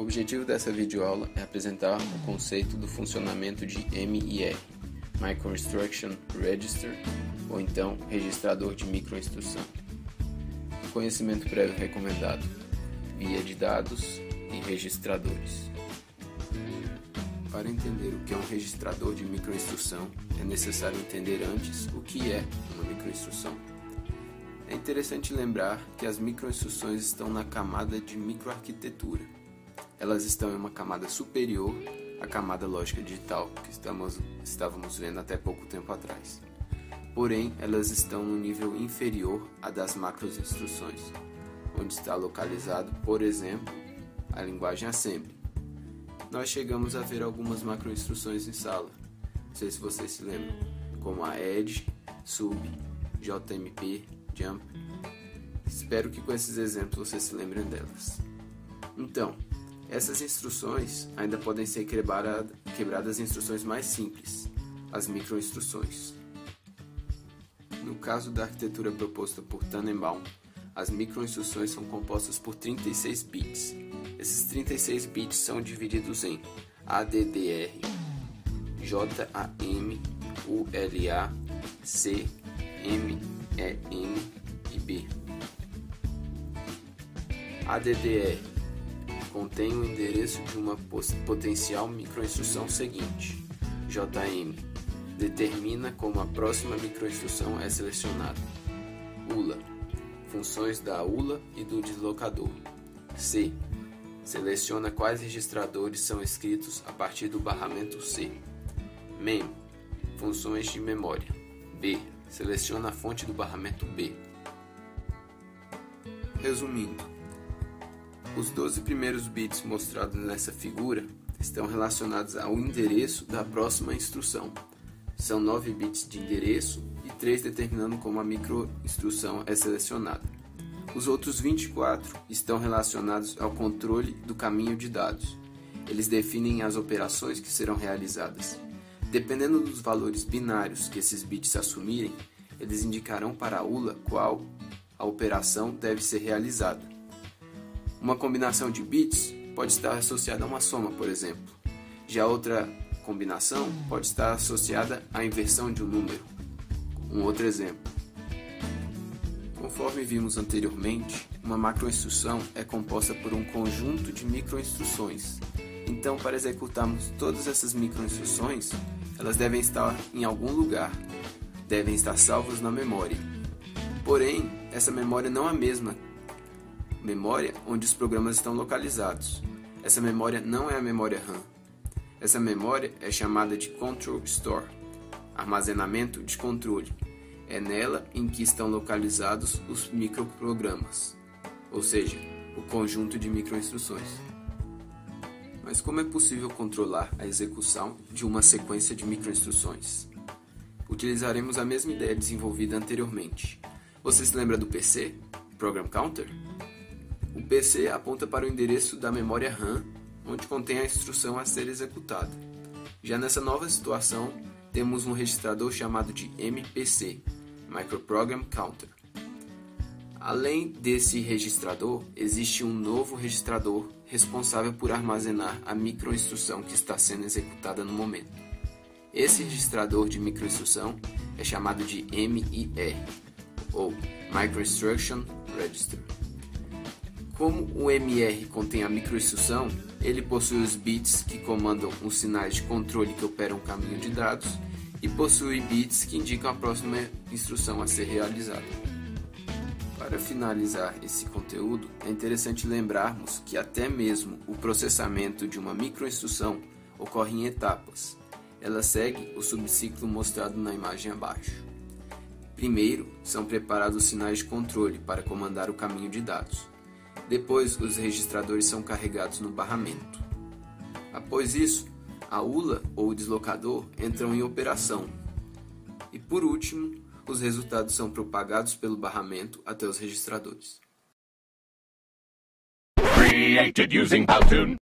O objetivo dessa videoaula é apresentar o conceito do funcionamento de MIR, Micro Instruction Register, ou então registrador de microinstrução. Conhecimento prévio recomendado: via de dados e registradores. Para entender o que é um registrador de microinstrução, é necessário entender antes o que é uma microinstrução. É interessante lembrar que as microinstruções estão na camada de microarquitetura. Elas estão em uma camada superior à camada lógica digital, que estávamos vendo até pouco tempo atrás. Porém, elas estão no nível inferior à das macroinstruções, onde está localizado, por exemplo, a linguagem assembly. Nós chegamos a ver algumas macroinstruções em sala, não sei se vocês se lembram, como a add, sub, jmp, jump. Espero que com esses exemplos vocês se lembrem delas. Então, essas instruções ainda podem ser quebradas em instruções mais simples, as microinstruções. No caso da arquitetura proposta por Tannenbaum, as microinstruções são compostas por 36 bits. Esses 36 bits são divididos em ADDR, JAM, ULA, C, M, EM e B. ADDR contém o endereço de uma potencial microinstrução seguinte. JM determina como a próxima microinstrução é selecionada. ULA, funções da ULA e do deslocador. C, seleciona quais registradores são escritos a partir do barramento C. MEM, funções de memória. B, seleciona a fonte do barramento B. Resumindo, os 12 primeiros bits mostrados nessa figura estão relacionados ao endereço da próxima instrução. São 9 bits de endereço e 3 determinando como a microinstrução é selecionada. Os outros 24 estão relacionados ao controle do caminho de dados. Eles definem as operações que serão realizadas. Dependendo dos valores binários que esses bits assumirem, eles indicarão para a ULA qual a operação deve ser realizada. Uma combinação de bits pode estar associada a uma soma, por exemplo. Já outra combinação pode estar associada à inversão de um número. Um outro exemplo. Conforme vimos anteriormente, uma macroinstrução é composta por um conjunto de microinstruções. Então, para executarmos todas essas microinstruções, elas devem estar em algum lugar, devem estar salvas na memória. Porém, essa memória não é a mesma memória onde os programas estão localizados. Essa memória não é a memória RAM. Essa memória é chamada de Control Store, armazenamento de controle. É nela em que estão localizados os microprogramas, ou seja, o conjunto de microinstruções. Mas como é possível controlar a execução de uma sequência de microinstruções? Utilizaremos a mesma ideia desenvolvida anteriormente. Você se lembra do PC, Program Counter? O PC aponta para o endereço da memória RAM, onde contém a instrução a ser executada. Já nessa nova situação, temos um registrador chamado de MPC, Microprogram Counter. Além desse registrador, existe um novo registrador responsável por armazenar a microinstrução que está sendo executada no momento. Esse registrador de microinstrução é chamado de MIR, ou Micro Instruction Register. Como o MIR contém a microinstrução, ele possui os bits que comandam os sinais de controle que operam o caminho de dados e possui bits que indicam a próxima instrução a ser realizada. Para finalizar esse conteúdo, é interessante lembrarmos que até mesmo o processamento de uma microinstrução ocorre em etapas. Ela segue o subciclo mostrado na imagem abaixo. Primeiro, são preparados os sinais de controle para comandar o caminho de dados. Depois, os registradores são carregados no barramento. Após isso, a ULA ou o deslocador entram em operação. E por último, os resultados são propagados pelo barramento até os registradores. Created using Powtoon.